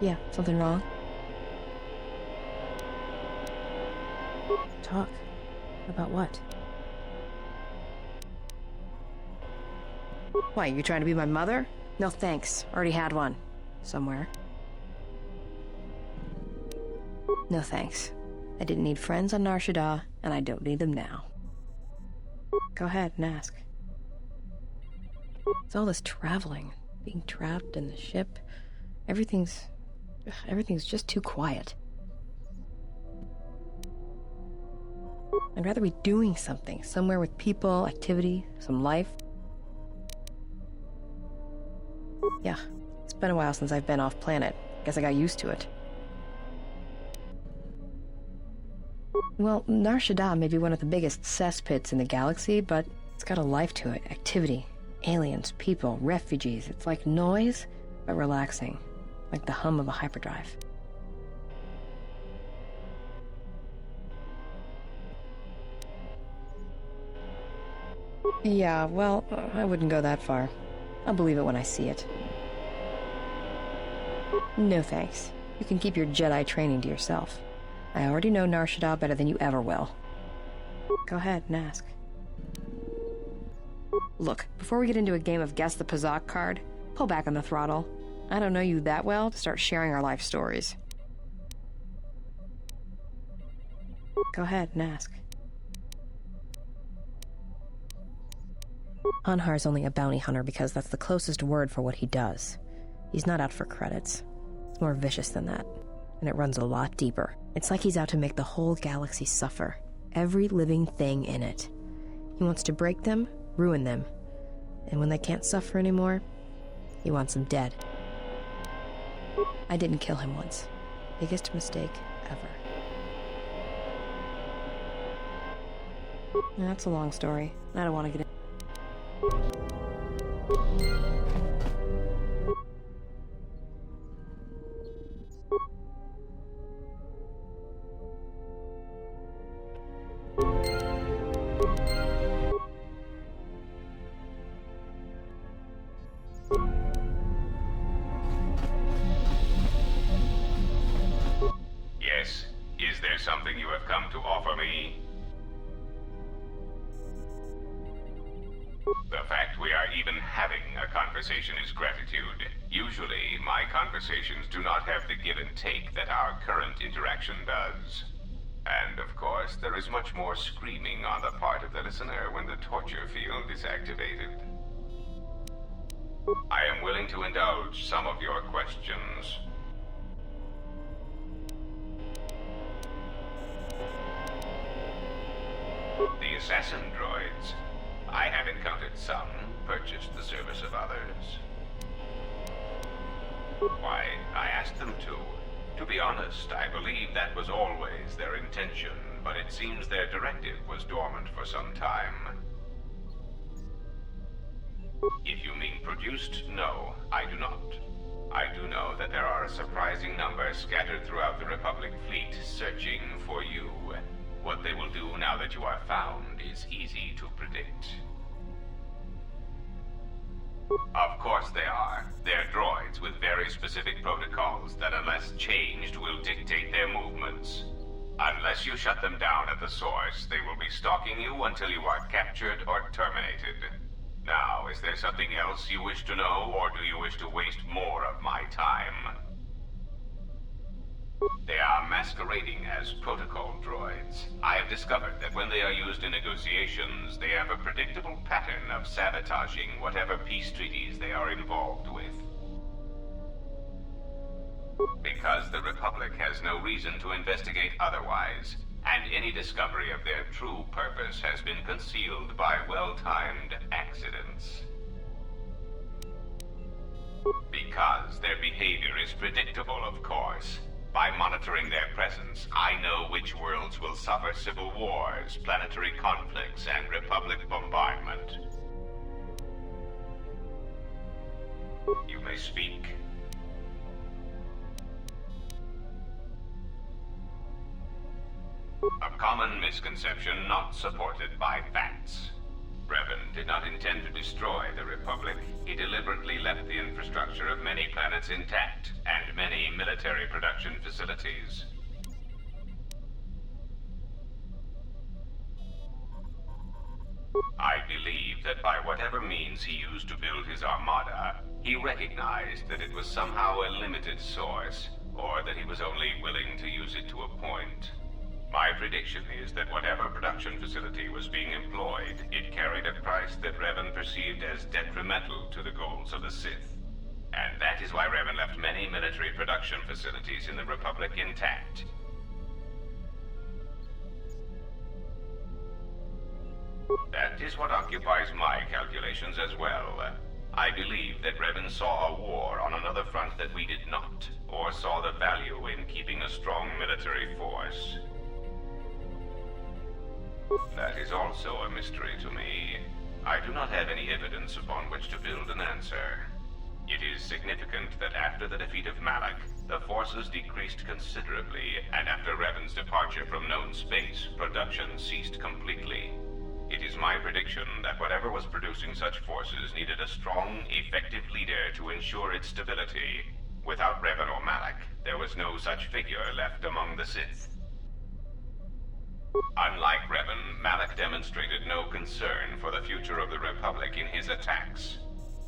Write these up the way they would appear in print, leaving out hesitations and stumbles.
Yeah, something wrong? Talk. About what? Why, you trying to be my mother? No thanks. Already had one. Somewhere. No thanks. I didn't need friends on Nar Shaddaa, and I don't need them now. Go ahead and ask. It's all this traveling, being trapped in the ship. Everything's just too quiet. I'd rather be doing something, somewhere with people, activity, some life. Yeah, it's been a while since I've been off planet. Guess I got used to it. Well, Nar Shaddaa may be one of the biggest cesspits in the galaxy, but it's got a life to it. Activity, aliens, people, refugees. It's like noise, but relaxing. Like the hum of a hyperdrive. Yeah, well, I wouldn't go that far. I'll believe it when I see it. No thanks. You can keep your Jedi training to yourself. I already know Nar Shaddaa better than you ever will. Go ahead and ask. Look, before we get into a game of Guess the Pazak card, pull back on the throttle. I don't know you that well to start sharing our life stories. Go ahead and ask. Anhar's only a bounty hunter because that's the closest word for what he does. He's not out for credits. It's more vicious than that, and it runs a lot deeper. It's like he's out to make the whole galaxy suffer. Every living thing in it. He wants to break them, ruin them. And when they can't suffer anymore, he wants them dead. I didn't kill him once. Biggest mistake ever. That's a long story. I don't want to get in. Yes, is there something you have come to offer me? The fact we are even having a conversation is gratitude. Usually, my conversations do not have the give and take that our current interaction does. And of course, there is much more screaming on the part of the listener when the torture field is activated. I am willing to indulge some of your questions. The assassin droids. I have encountered some, purchased the service of others. Why, I asked them to. To be honest, I believe that was always their intention, but it seems their directive was dormant for some time. If you mean produced, no, I do not. I do know that there are a surprising number scattered throughout the Republic fleet searching for you. What they will do now that you are found is easy to predict. Of course they are. They're droids with very specific protocols that, unless changed, will dictate their movements. Unless you shut them down at the source, they will be stalking you until you are captured or terminated. Now, is there something else you wish to know, or do you wish to waste more of my time? They are masquerading as protocol droids. I have discovered that when they are used in negotiations, they have a predictable pattern of sabotaging whatever peace treaties they are involved with. Because the Republic has no reason to investigate otherwise, and any discovery of their true purpose has been concealed by well-timed accidents. Because their behavior is predictable, of course. By monitoring their presence, I know which worlds will suffer civil wars, planetary conflicts, and Republic bombardment. You may speak. A common misconception not supported by facts. Revan did not intend to destroy the Republic. He deliberately left the infrastructure of many planets intact, and many military production facilities. I believe that by whatever means he used to build his armada, he recognized that it was somehow a limited source, or that he was only willing to use it to a point. My prediction is that whatever production facility was being employed, it carried a price that Revan perceived as detrimental to the goals of the Sith. And that is why Revan left many military production facilities in the Republic intact. That is what occupies my calculations as well. I believe that Revan saw a war on another front that we did not, or saw the value in keeping a strong military force. That is also a mystery to me. I do not have any evidence upon which to build an answer. It is significant that after the defeat of Malak, the forces decreased considerably, and after Revan's departure from known space, production ceased completely. It is my prediction that whatever was producing such forces needed a strong, effective leader to ensure its stability. Without Revan or Malak, there was no such figure left among the Sith. Unlike Revan, Malak demonstrated no concern for the future of the Republic in his attacks.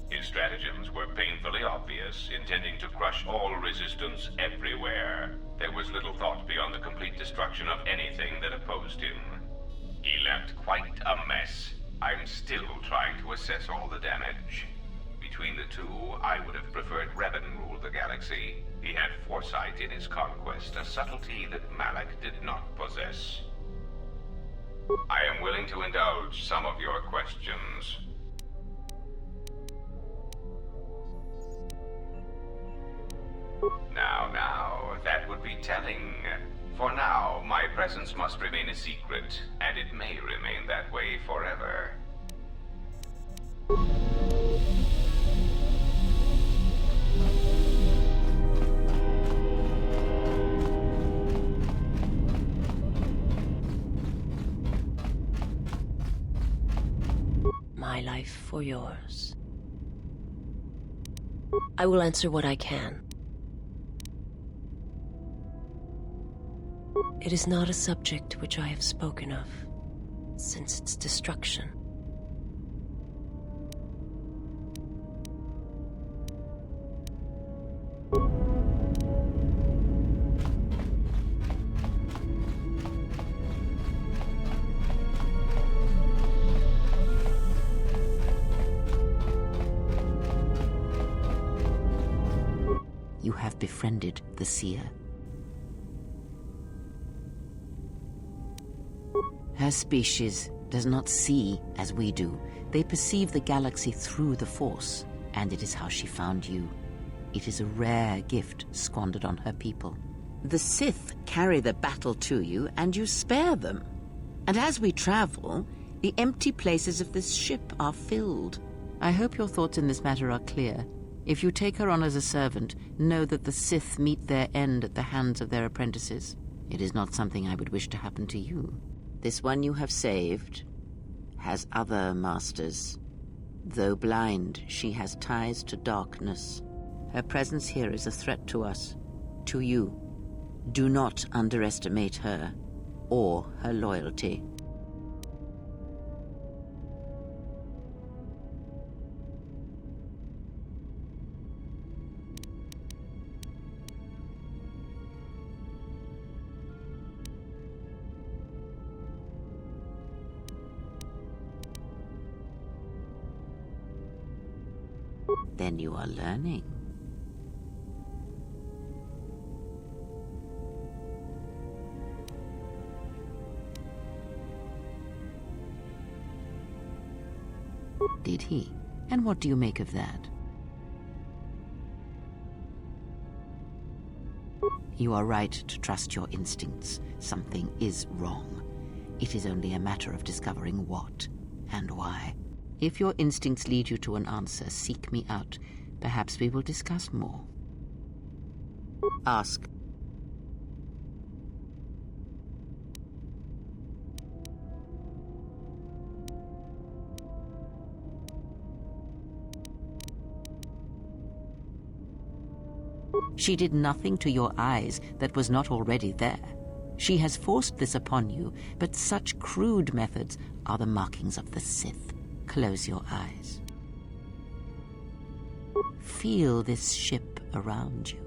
His stratagems were painfully obvious, intending to crush all resistance everywhere. There was little thought beyond the complete destruction of anything that opposed him. He left quite a mess. I'm still trying to assess all the damage. Between the two, I would have preferred Revan rule the galaxy. He had foresight in his conquest, a subtlety that Malak did not possess. I am willing to indulge some of your questions. Now, that would be telling. For now, my presence must remain a secret, and it may remain that way forever. My life for yours. I will answer what I can. It is not a subject which I have spoken of since its destruction. You have befriended the seer. Her species does not see as we do. They perceive the galaxy through the Force, and it is how she found you. It is a rare gift squandered on her people. The Sith carry the battle to you, and you spare them. And as we travel, the empty places of this ship are filled. I hope your thoughts in this matter are clear. If you take her on as a servant, know that the Sith meet their end at the hands of their apprentices. It is not something I would wish to happen to you. This one you have saved has other masters. Though blind, she has ties to darkness. Her presence here is a threat to us, to you. Do not underestimate her or her loyalty. Then you are learning. Did he? And what do you make of that? You are right to trust your instincts. Something is wrong. It is only a matter of discovering what and why. If your instincts lead you to an answer, seek me out. Perhaps we will discuss more. Ask. She did nothing to your eyes that was not already there. She has forced this upon you, but such crude methods are the markings of the Sith. Close your eyes. Feel this ship around you,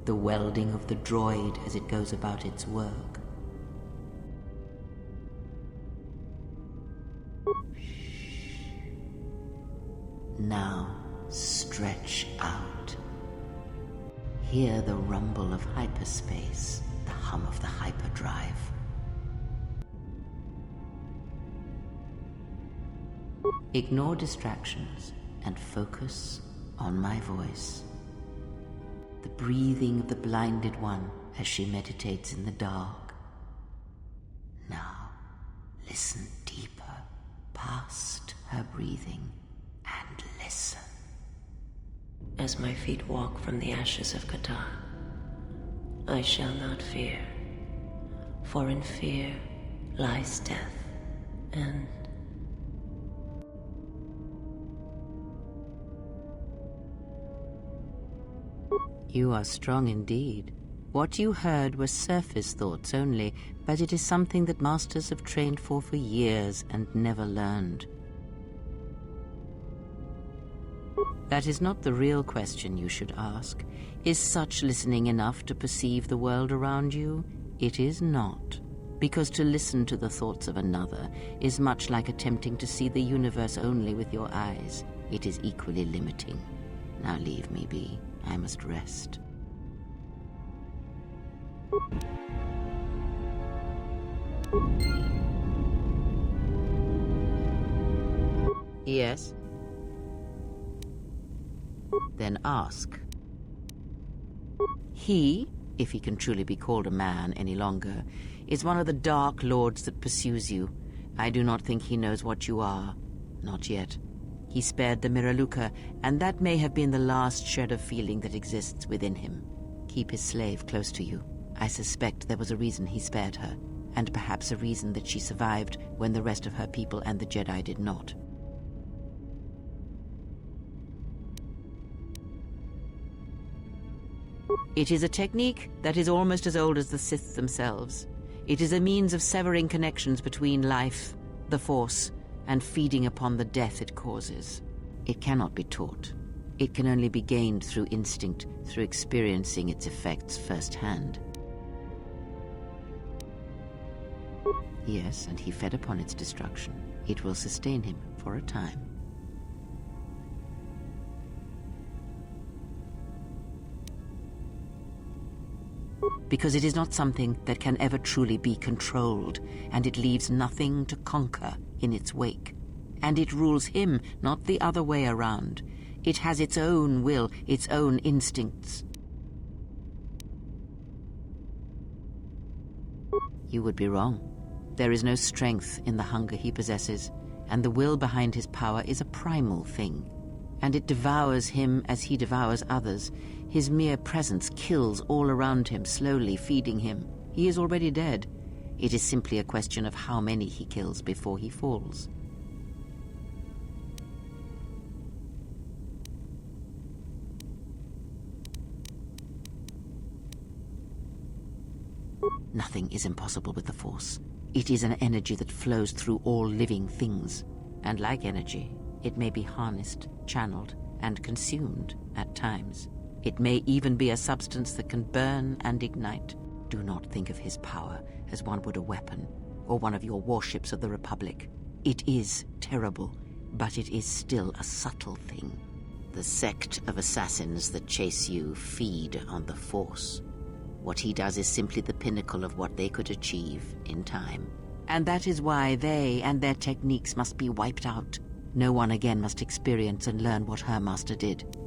the welding of the droid as it goes about its work. Now stretch out. Hear the rumble of hyperspace, the hum of the hyperdrive. Ignore distractions and focus on my voice. The breathing of the blinded one as she meditates in the dark. Now, listen deeper, past her breathing, and listen. As my feet walk from the ashes of Qatar, I shall not fear, for in fear lies death, and you are strong indeed. What you heard were surface thoughts only, but it is something that masters have trained for years and never learned. That is not the real question you should ask. Is such listening enough to perceive the world around you? It is not. Because to listen to the thoughts of another is much like attempting to see the universe only with your eyes. It is equally limiting. Now leave me be. I must rest. Yes? Then ask. He, if he can truly be called a man any longer, is one of the Dark Lords that pursues you. I do not think he knows what you are. Not yet. He spared the Miraluka, and that may have been the last shred of feeling that exists within him. Keep his slave close to you. I suspect there was a reason he spared her, and perhaps a reason that she survived when the rest of her people and the Jedi did not. It is a technique that is almost as old as the Sith themselves. It is a means of severing connections between life, the Force, and feeding upon the death it causes. It cannot be taught. It can only be gained through instinct, through experiencing its effects firsthand. Yes, and he fed upon its destruction. It will sustain him for a time. Because it is not something that can ever truly be controlled, and it leaves nothing to conquer in its wake. And it rules him, not the other way around. It has its own will, its own instincts. You would be wrong. There is no strength in the hunger he possesses, and the will behind his power is a primal thing. And it devours him as he devours others. His mere presence kills all around him, slowly feeding him. He is already dead. It is simply a question of how many he kills before he falls. Nothing is impossible with the Force. It is an energy that flows through all living things. And like energy, it may be harnessed, channeled, and consumed at times. It may even be a substance that can burn and ignite. Do not think of his power as one would a weapon, or one of your warships of the Republic. It is terrible, but it is still a subtle thing. The sect of assassins that chase you feed on the Force. What he does is simply the pinnacle of what they could achieve in time. And that is why they and their techniques must be wiped out. No one again must experience and learn what her master did.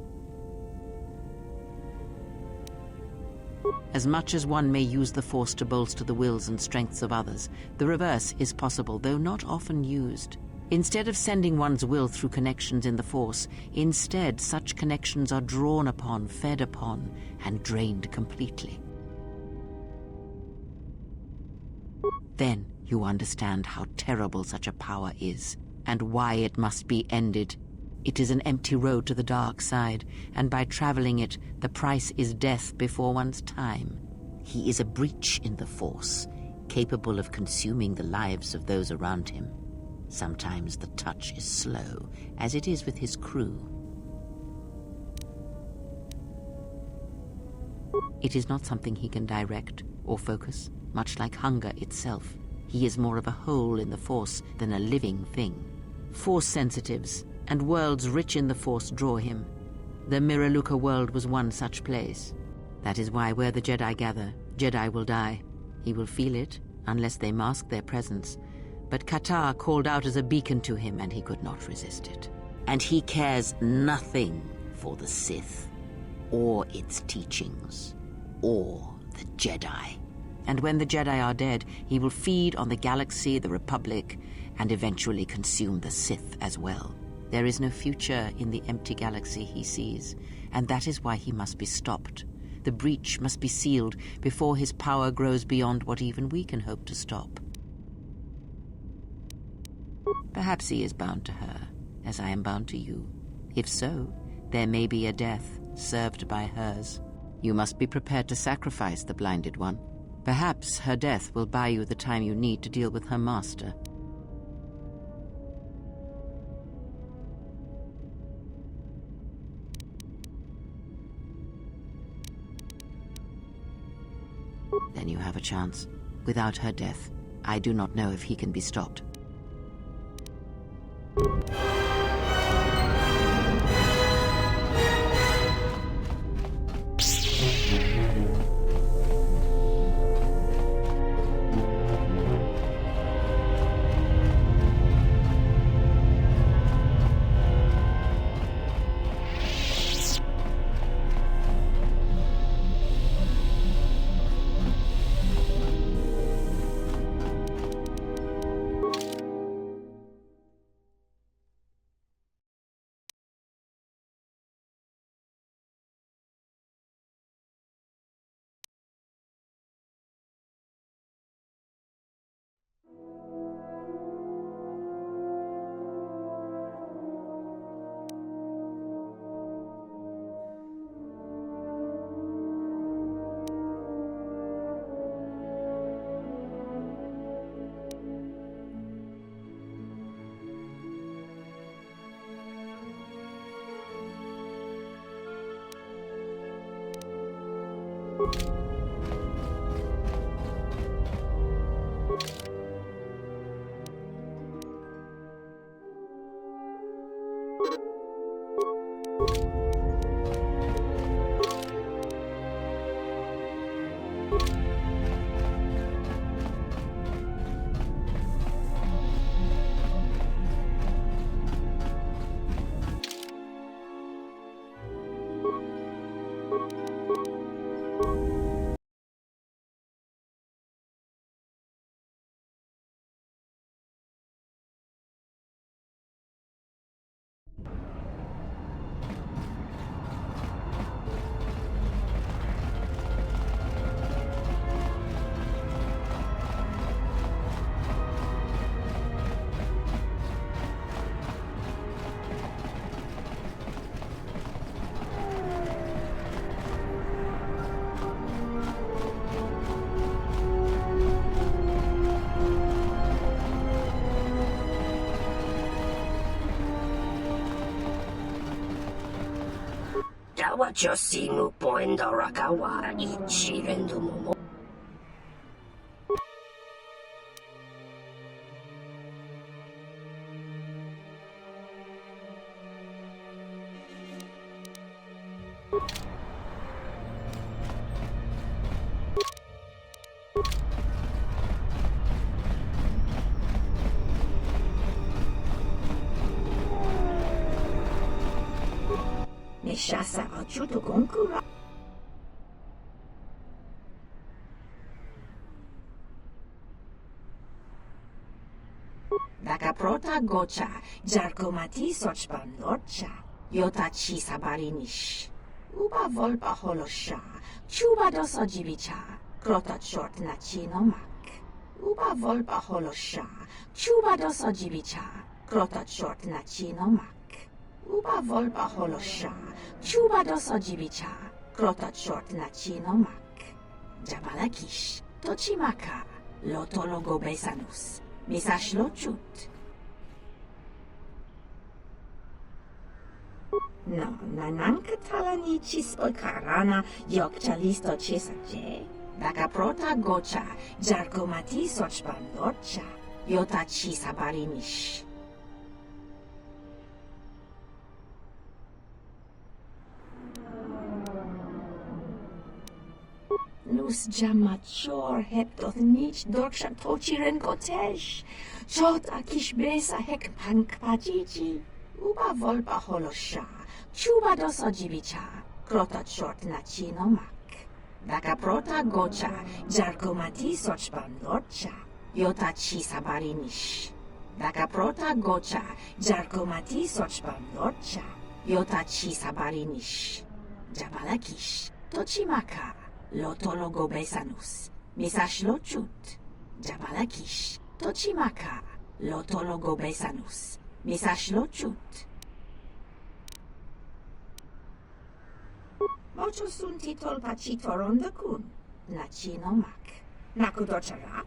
As much as one may use the Force to bolster the wills and strengths of others, the reverse is possible, though not often used. Instead of sending one's will through connections in the Force, instead such connections are drawn upon, fed upon, and drained completely. Then you understand how terrible such a power is, and why it must be ended. It is an empty road to the dark side, and by traveling it, the price is death before one's time. He is a breach in the Force, capable of consuming the lives of those around him. Sometimes the touch is slow, as it is with his crew. It is not something he can direct or focus, much like hunger itself. He is more of a hole in the Force than a living thing. Force sensitives and worlds rich in the Force draw him. The Miraluka world was one such place. That is why where the Jedi gather, Jedi will die. He will feel it, unless they mask their presence. But Qatar called out as a beacon to him, and he could not resist it. And he cares nothing for the Sith, or its teachings, or the Jedi. And when the Jedi are dead, he will feed on the galaxy, the Republic, and eventually consume the Sith as well. There is no future in the empty galaxy he sees, and that is why he must be stopped. The breach must be sealed before his power grows beyond what even we can hope to stop. Perhaps he is bound to her, as I am bound to you. If so, there may be a death served by hers. You must be prepared to sacrifice the blinded one. Perhaps her death will buy you the time you need to deal with her master. Then you have a chance. Without her death, I do not know if he can be stopped. Dawachosingu poendo rakawara ichirendu momo. Nishasa achuto gonkura. Dakaprota gocha, jarkomati sochpan lorcha, yotachi sabarinish. Uba volpa holosha, chuba dos ojibicha, krota short nachino mak. Uba volpa holosha, chuba dos ojibicha, krota short nachino mak. Uba volba holosha, chuba dosojibicha, krota chort na chinomak. Jabalakish, tochimaka, lotologo besanus, misashlochut. No, nanankatala chispo karana yokchalisto chesaje. Daka prota gocha, jarkomati sochpandorcha, yota chisabarinish. Nus jamachor heptoth nich dorksha tochiren gotesh. Chot akish besa hek pank pajiji. Uba volpa holosha. Chuba dosojibicha. Krota chort na chinomak. Daka prota gocha. Jarkomati sochpandorcha. Yota chisabarinish. Daka prota gocha. Jarkomati sochpandorcha. Yota chisabarinish. Jabalakish. Tochimaka. Lotologo besanus, misashlochut, jabalakish, tochimaka, lotologo besanus, misashlochut. Mocho sunti tolpachitoron the kun, nachinomak, nakudocharak.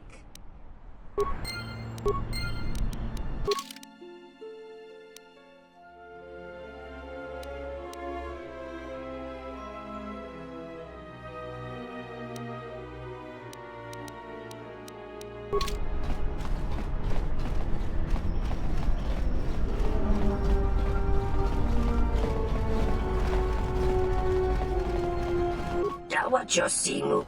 Dawa Josimu.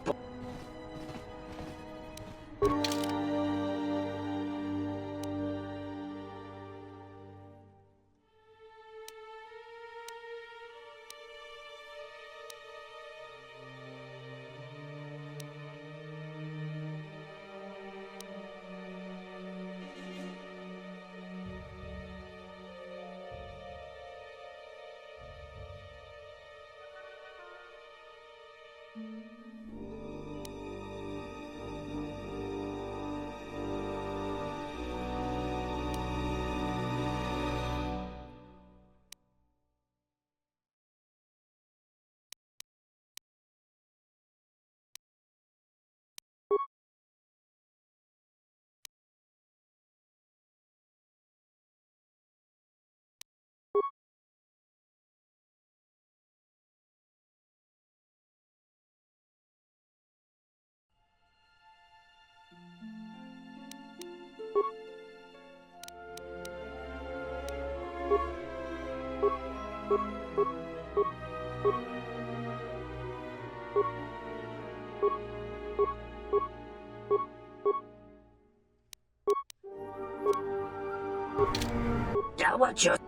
Dawacho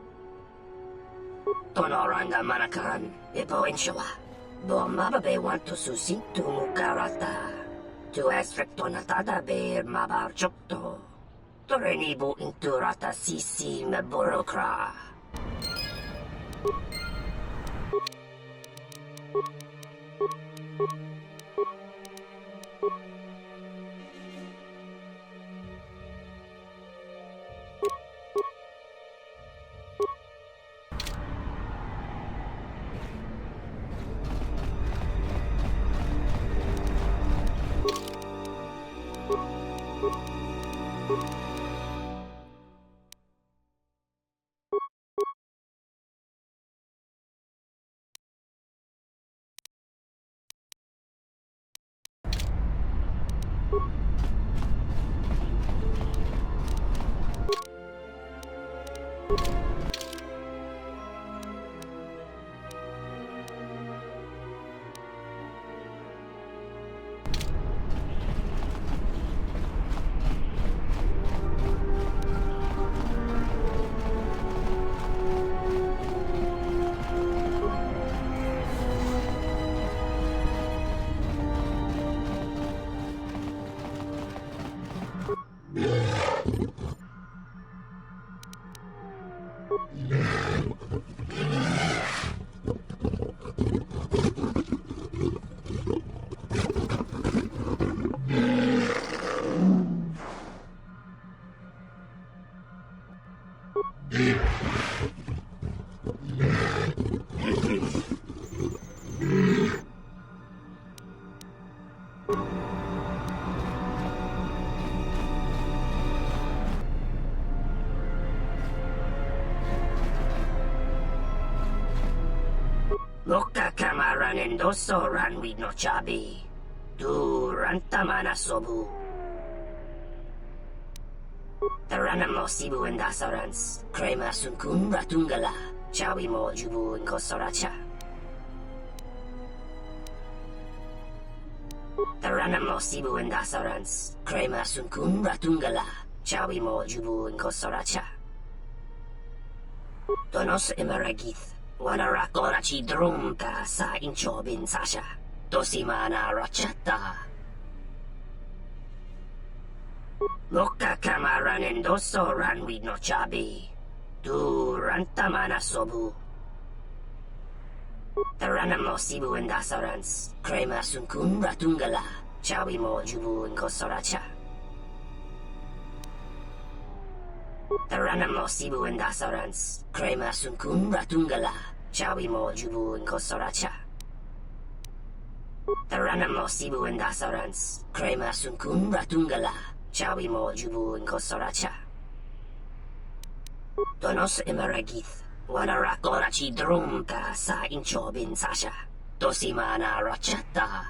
Tonoranga Manakan, Epoenshawa, Bomababe want to susi to Mukarata, to Esfrectonatada Bear Mabar Chokto, to Renibu into Rata Sisi Meborokra. Moka kamaranen doso ranwid no chabi. Tu rantamana sobu. Tarana mo sibu and dasarans. Krema sunkun ratungala. Chawi mo jubu and kosoracha. Tarana mo sibu and dasarans. Krema sunkun ratungala. Chawi mo jubu and kosoracha. Donos emeragith. Wanara korachi drum ka sa inchobin sasha. Tosimana rachata. Moka kamaranen doso ranwid no chabi. Tu rantamana sobu. Tarana mo sibu and dasarans. Krema sunkun ratungala. Chawi mo jubu and kosoracha. Tarana mo sibu and dasarans. Krema sunkun ratungala. Chawi mo jubu and kosoracha. Tarana mo sibu and dasarans. Krema sunkun ratungala. Chawi mo jubu and kosoracha. Donos emeragith. Wanara korachi drum ka sa inchobin sasha. Tosimana rachata.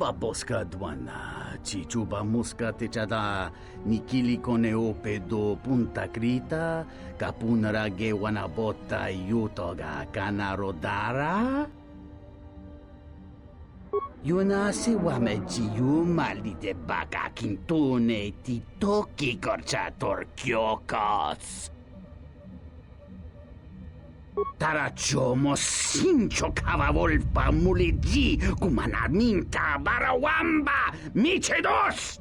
Baboska dwana, chichuba muska techada, nikili koneo pedo punta krita, kapunara gewana bota yutoga kanarodara? Yuna si wameji yumali de baka kintune titoki korcha torkyokos. Tarachomo sincho kavavolpa muliji kumanaminta barawamba michedos.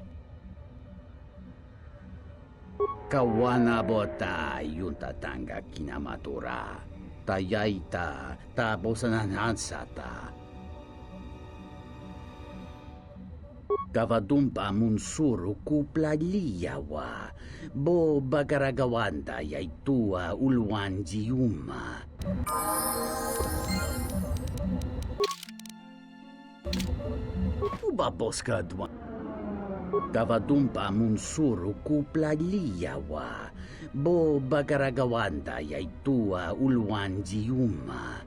Kawana bota yuntatanga kinamatura tayaita tabosananansata. Kavadumpa munsuru kuplaliyawa bo bagaragawanda yaitua ulwanjiuma. Ubaboska dwa. Kavadumpa munsuru kuplaliyawa bo bagaragawanda yaitua ulwanjiuma.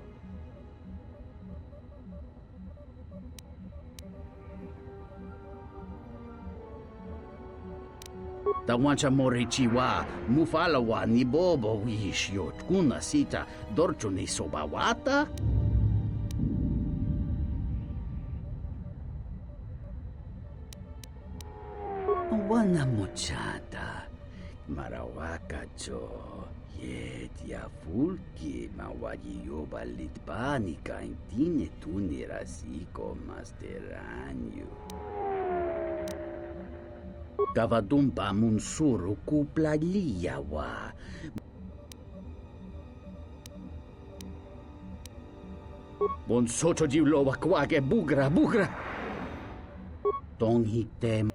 Tawancha morichiwa mufalawa ni bobo wishyot kuna sita dorcho ni sobawata. Wana mochada marawaka cho yet ya fulki mawajiyoba litbani kaintine tuni rasiko masteranyo. Kavadumpa munsuru kuplaliyawa. Bonsocho jilowa kwake bugra. Tonghite.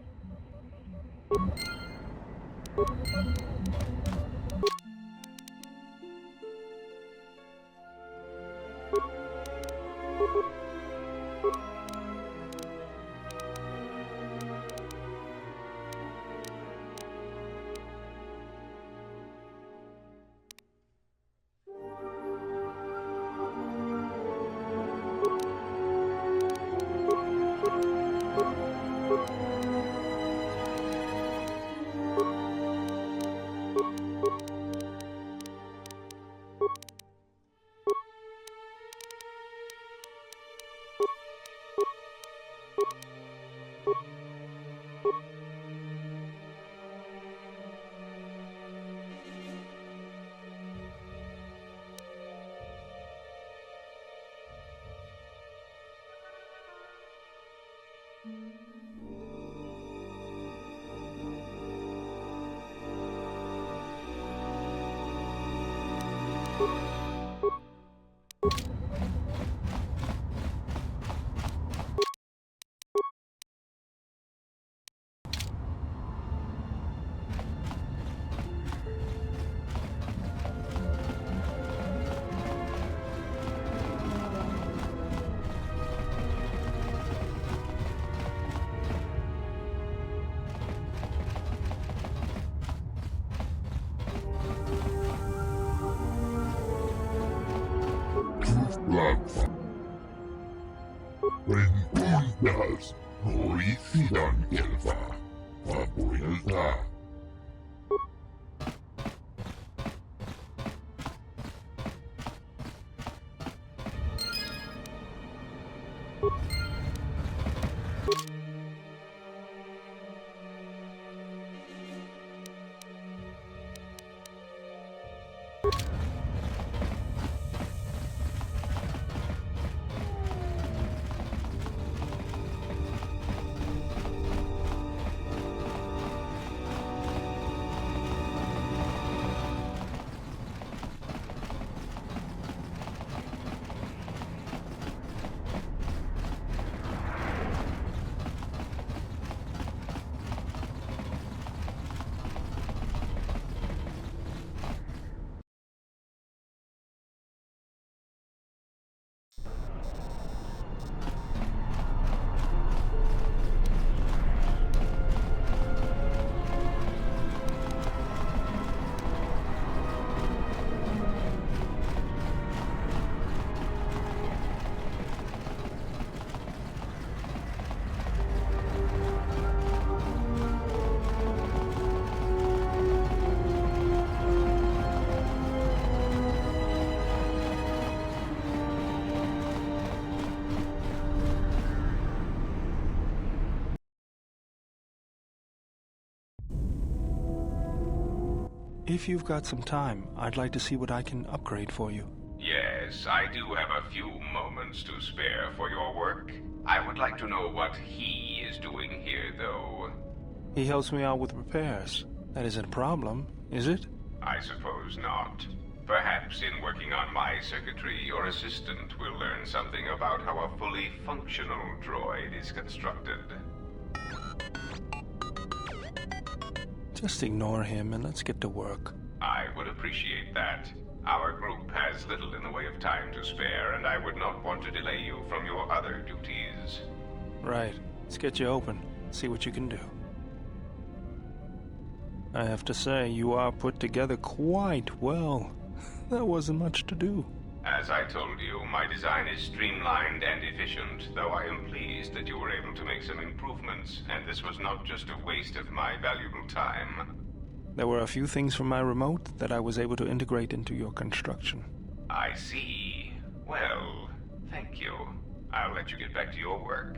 Rencondas Noisidan Elva Fabuelta. If you've got some time, I'd like to see what I can upgrade for you. Yes, I do have a few moments to spare for your work. I would like to know what he is doing here, though. He helps me out with repairs. That isn't a problem, is it? I suppose not. Perhaps in working on my circuitry, your assistant will learn something about how a fully functional droid is constructed. Just ignore him and let's get to work. I would appreciate that. Our group has little in the way of time to spare, and I would not want to delay you from your other duties. Right. Let's get you open. See what you can do. I have to say, you are put together quite well. There wasn't much to do. As I told you, my design is streamlined and efficient, though I am pleased that you were able to make some improvements, and this was not just a waste of my valuable time. There were a few things from my remote that I was able to integrate into your construction. I see. Well, thank you. I'll let you get back to your work.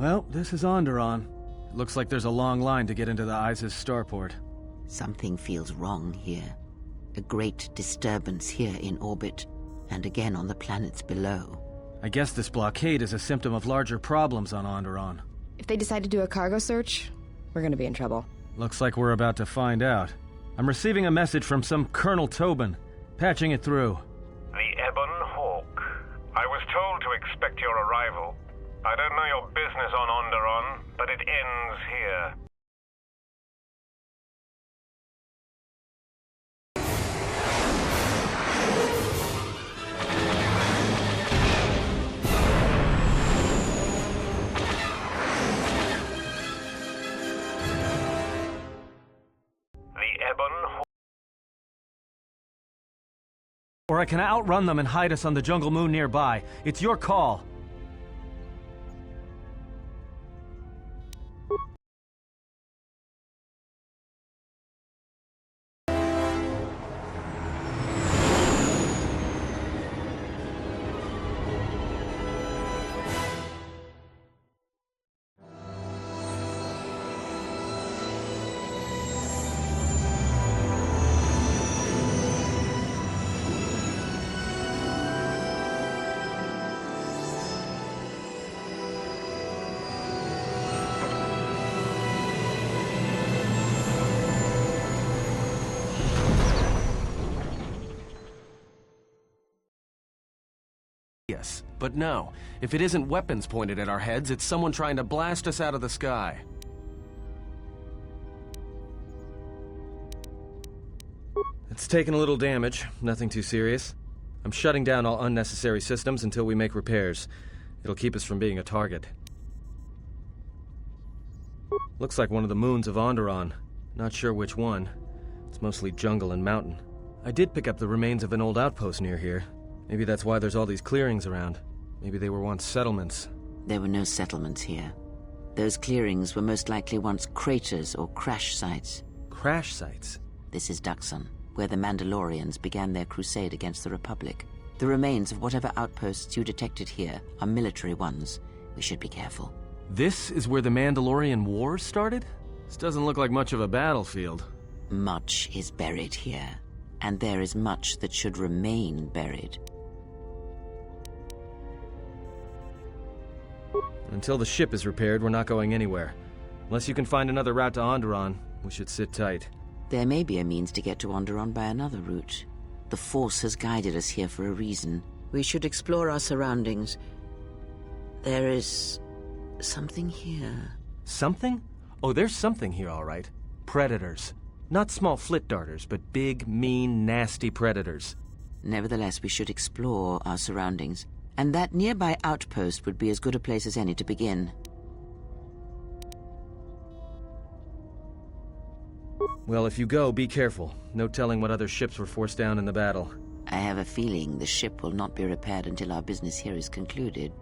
Well, this is Onderon. It looks like there's a long line to get into the Isis starport. Something feels wrong here. A great disturbance here in orbit, and again on the planets below. I guess this blockade is a symptom of larger problems on Onderon. If they decide to do a cargo search, we're gonna be in trouble. Looks like we're about to find out. I'm receiving a message from some Colonel Tobin. Patching it through. The Ebon Hawk. I was told to expect your arrival. I don't know your business on Onderon, but it ends here. Or I can outrun them and hide us on the jungle moon nearby. It's your call. Yes, but no. If it isn't weapons pointed at our heads, it's someone trying to blast us out of the sky. It's taken a little damage, nothing too serious. I'm shutting down all unnecessary systems until we make repairs. It'll keep us from being a target. Looks like one of the moons of Onderon. Not sure which one. It's mostly jungle and mountain. I did pick up the remains of an old outpost near here. Maybe that's why there's all these clearings around. Maybe they were once settlements. There were no settlements here. Those clearings were most likely once craters or crash sites. Crash sites? This is Duxon, where the Mandalorians began their crusade against the Republic. The remains of whatever outposts you detected here are military ones. We should be careful. This is where the Mandalorian Wars started? This doesn't look like much of a battlefield. Much is buried here, and there is much that should remain buried. Until the ship is repaired, we're not going anywhere. Unless you can find another route to Onderon, we should sit tight. There may be a means to get to Onderon by another route. The Force has guided us here for a reason. We should explore our surroundings. There is something here. Something? Oh, there's something here, all right. Predators. Not small flit darters, but big, mean, nasty predators. Nevertheless, we should explore our surroundings. And that nearby outpost would be as good a place as any to begin. Well, if you go, be careful. No telling what other ships were forced down in the battle. I have a feeling the ship will not be repaired until our business here is concluded.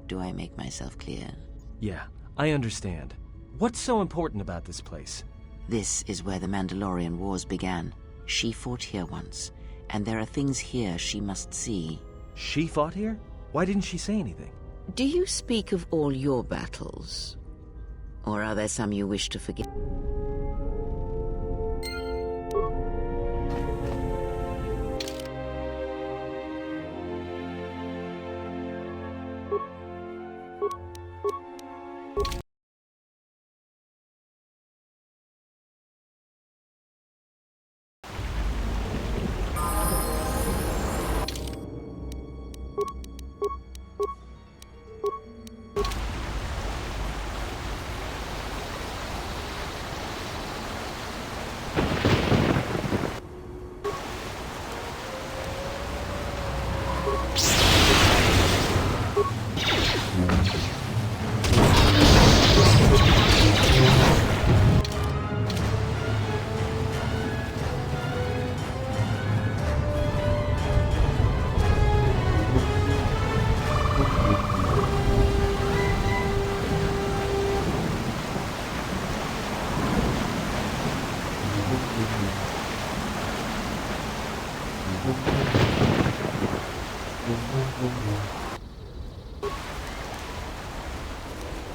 Do I make myself clear? Yeah, I understand. What's so important about this place? This is where the Mandalorian Wars began. She fought here once, and there are things here she must see. She fought here? Why didn't she say anything? Do you speak of all your battles? Or are there some you wish to forget?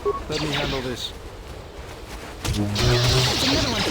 Let me handle this. That's another one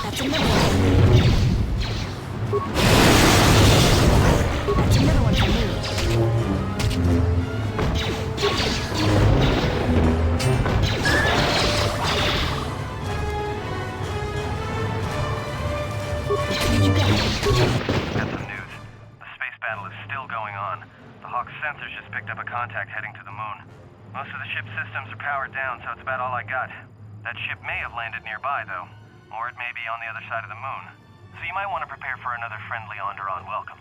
That's another one. That's another one for me. You got it. Got some news. The space battle is still going on. The Hawk's sensors just picked up a contact heading to the moon. Most of the ship's systems are powered down, so it's about all I got. That ship may have landed nearby, though. Or it may be on the other side of the moon. So you might want to prepare for another friendly Onderon welcome.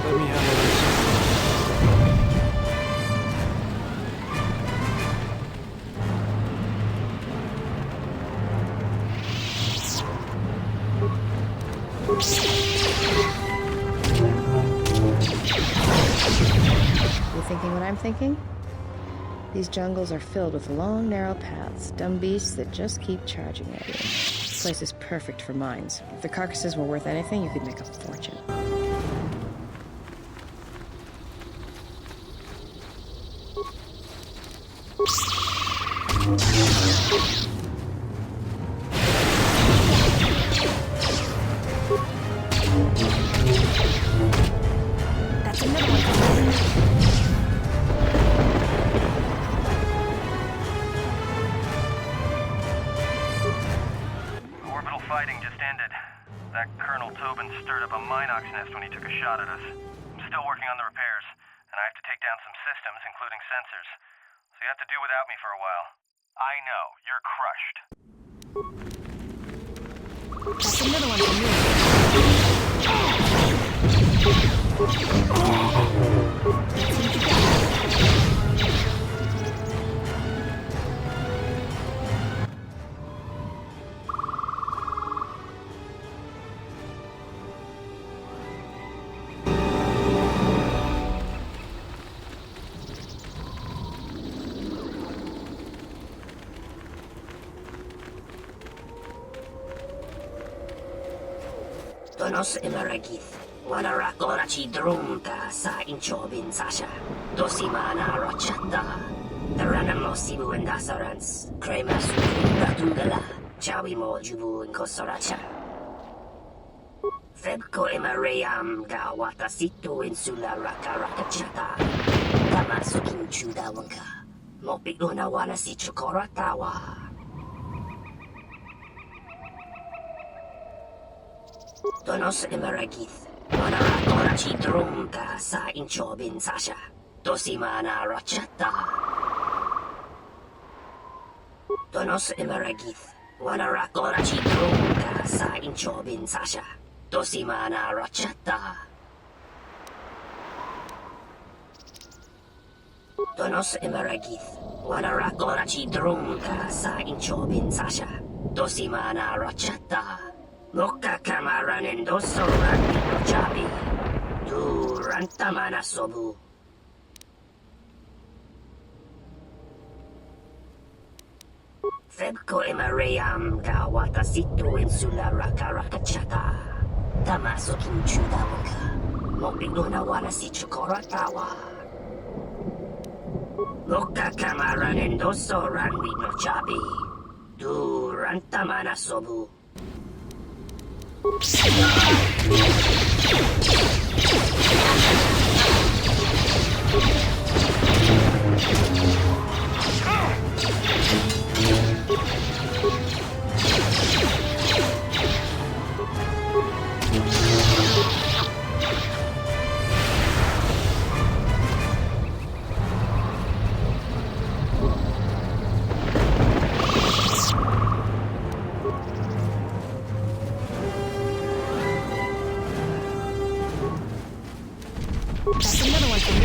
Let me handle this. You thinking what I'm thinking? These jungles are filled with long, narrow paths, dumb beasts that just keep charging at you. This place is perfect for mines. If the carcasses were worth anything, you could make a fortune. That's another one coming in. Orbital fighting just ended. That Colonel Tobin stirred up a Minox nest when he took a shot at us. I'm still working on the repairs, and I have to take down some systems, including sensors. So you have to do without me for a while. I know, you're crushed. That's another one for me. Tonos emeragith, wanarakora ci drumta sa inchobin sasha, dosimana rochata, taranamosibu and dasarans, cremas batugala, chawi mojubu in kosoracha. Febko emarayam ga watasitu insula rakarakachata, tamasukin chudawanka, mopi unawana si chokoratawa. Tonos emeragith, wanarakora ci drumta sa inchobin sasha, dosimana rochata. Tonos emeragith, wanarakora ci drumta sa inchobin sasha, dosimana rochata. Tonos emeragith, wanarakora ci drumta sa inchobin sasha, dosimana rochata. Moka kamaran endoso rani chabi, duranta mana sobu. Febko emarayam ga watasitu insula rakarakachata, tamaso kinchudawaka, mopiguna wana si chokoratawa. Moka kamaran endoso rani no chabi, duranta mana sobu. That's another one for me.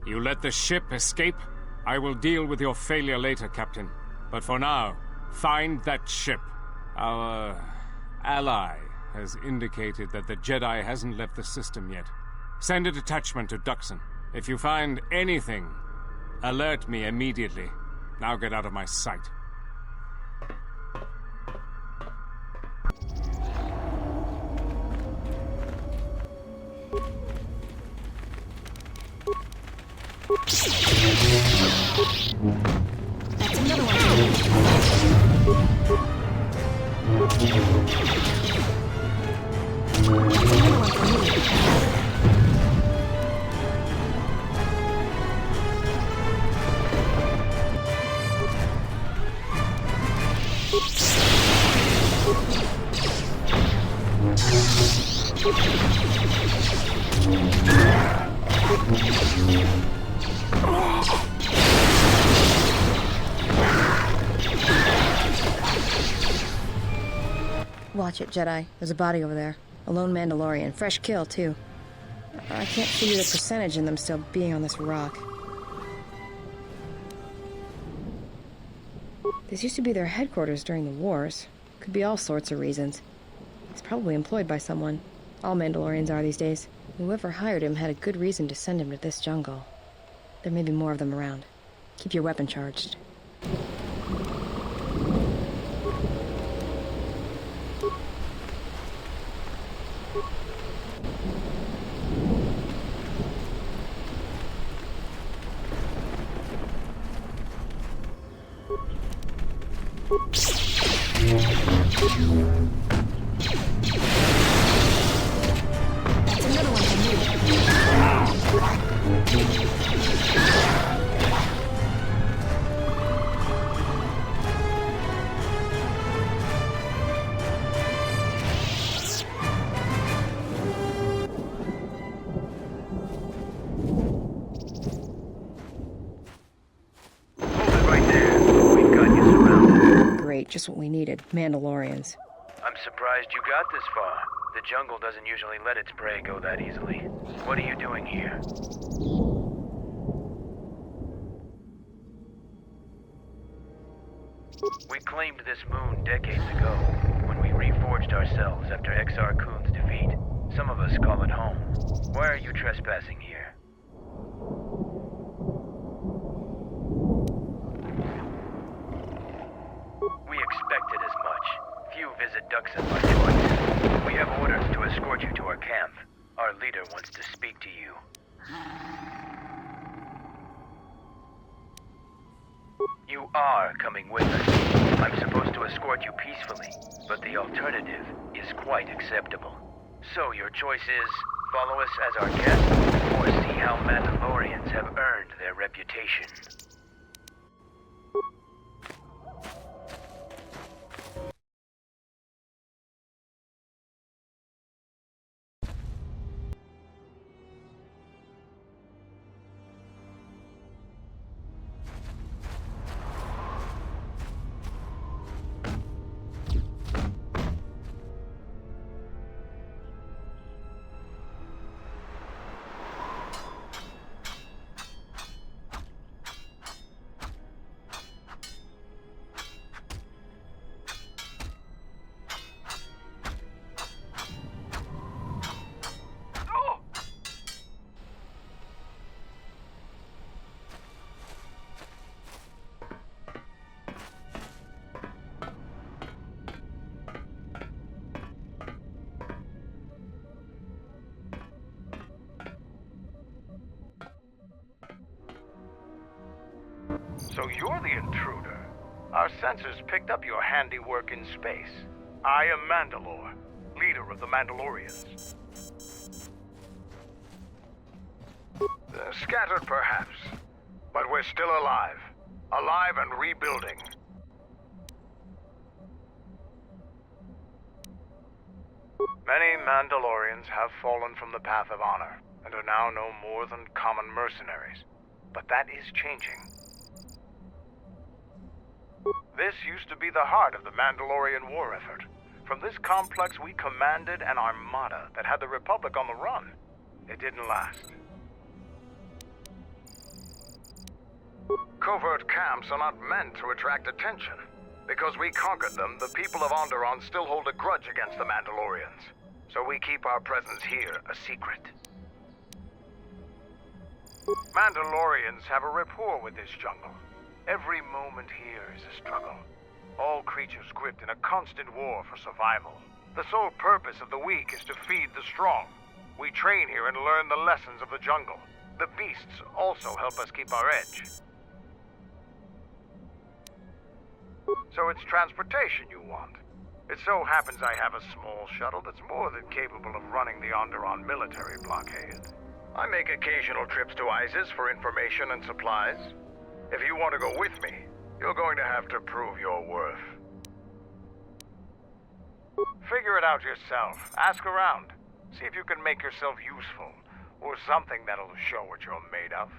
You let the ship escape? I will deal with your failure later, Captain. But for now, find that ship. Our ally has indicated that the Jedi hasn't left the system yet. Send a detachment to Duxon. If you find anything, alert me immediately. Now get out of my sight. That's another one for me. Watch it, Jedi. There's a body over there. A lone Mandalorian. Fresh kill, too. I can't figure the percentage in them still being on this rock. This used to be their headquarters during the wars. Could be all sorts of reasons. He's probably employed by someone. All Mandalorians are these days. Whoever hired him had a good reason to send him to this jungle. There may be more of them around. Keep your weapon charged. That's another one from you. Great, just what we needed. Mandalorians. I'm surprised you got this far. The jungle doesn't usually let its prey go that easily. What are you doing here? We claimed this moon decades ago, when we reforged ourselves after Exar Kun's defeat. Some of us call it home. Why are you trespassing here? We expected as much. Few visit Duxon by choice. We have orders to escort you to our camp. Our leader wants to speak to you. You are coming with us. I'm supposed to escort you peacefully, but the alternative is quite acceptable. So your choice is, follow us as our guest, or see how Mandalorians have earned their reputation. So you're the intruder. Our sensors picked up your handiwork in space. I am Mandalore, leader of the Mandalorians. Scattered perhaps, but we're still alive. Alive and rebuilding. Many Mandalorians have fallen from the path of honor, and are now no more than common mercenaries. But that is changing. This used to be the heart of the Mandalorian war effort. From this complex we commanded an armada that had the Republic on the run. It didn't last. Covert camps are not meant to attract attention. Because we conquered them, the people of Onderon still hold a grudge against the Mandalorians. So we keep our presence here a secret. Mandalorians have a rapport with this jungle. Every moment here is a struggle. All creatures gripped in a constant war for survival. The sole purpose of the weak is to feed the strong. We train here and learn the lessons of the jungle. The beasts also help us keep our edge. So it's transportation you want. It so happens I have a small shuttle that's more than capable of running the Onderon military blockade. I make occasional trips to ISIS for information and supplies. If you want to go with me, you're going to have to prove your worth. Figure it out yourself. Ask around. See if you can make yourself useful, or something that'll show what you're made of.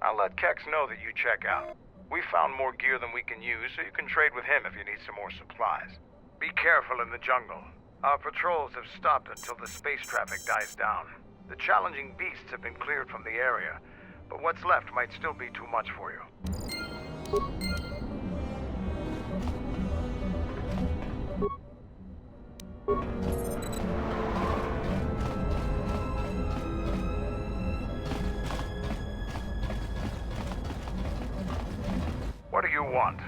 I'll let Kex know that you check out. We found more gear than we can use, so you can trade with him if you need some more supplies. Be careful in the jungle. Our patrols have stopped until the space traffic dies down. The challenging beasts have been cleared from the area, but what's left might still be too much for you. What do you want?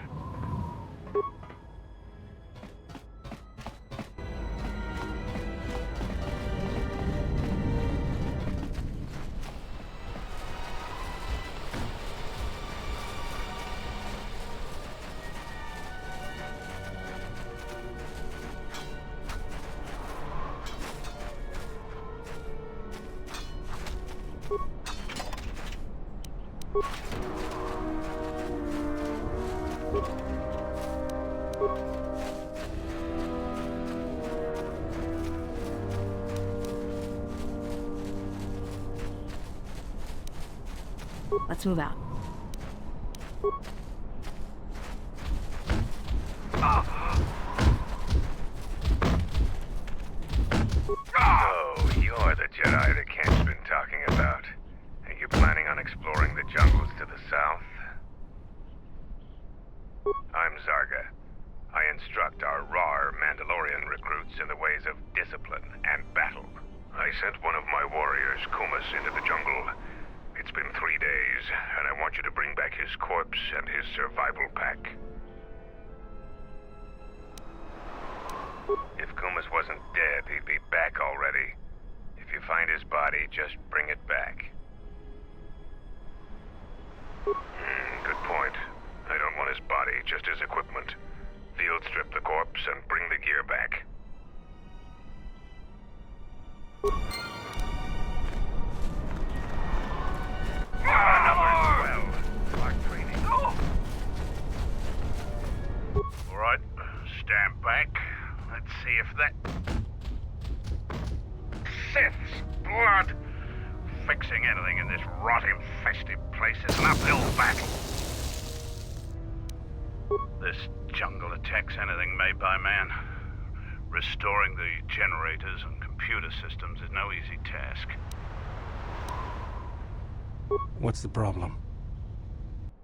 Let's move out. Oh, you're the Jedi that Kent's been talking about. Are you planning on exploring the jungles to the south? I'm Zarga. I instruct our raw Mandalorian recruits in the ways of discipline and battle. I sent one of my warriors, Kumas, into the jungle. It's been 3 days, and I want you to bring back his corpse and his survival pack. If Kumas wasn't dead, he'd be back already. If you find his body, just bring it back. Good point. I don't want his body, just his equipment. Field strip the corpse and bring the gear back. Alright, stand back. Let's see if that... Sith's blood! Fixing anything in this rot-infested place is an uphill battle. This jungle attacks anything made by man. Restoring the generators and computer systems is no easy task. What's the problem?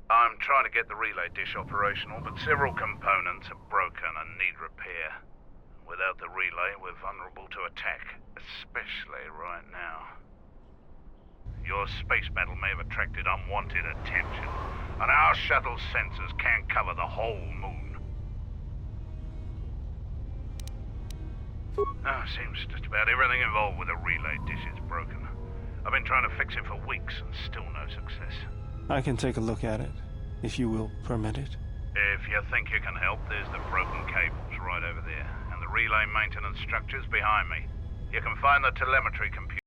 I'm trying to get the relay dish operational, but several components are broken and need repair. Without the relay, we're vulnerable to attack, especially right now. Your space battle may have attracted unwanted attention, and our shuttle's sensors can't cover the whole moon. Seems just about everything involved with the relay dish is broken. I've been trying to fix it for weeks and still no success. I can take a look at it, if you will permit it. If you think you can help, there's the broken cables right over there, and the relay maintenance structures behind me. You can find the telemetry computer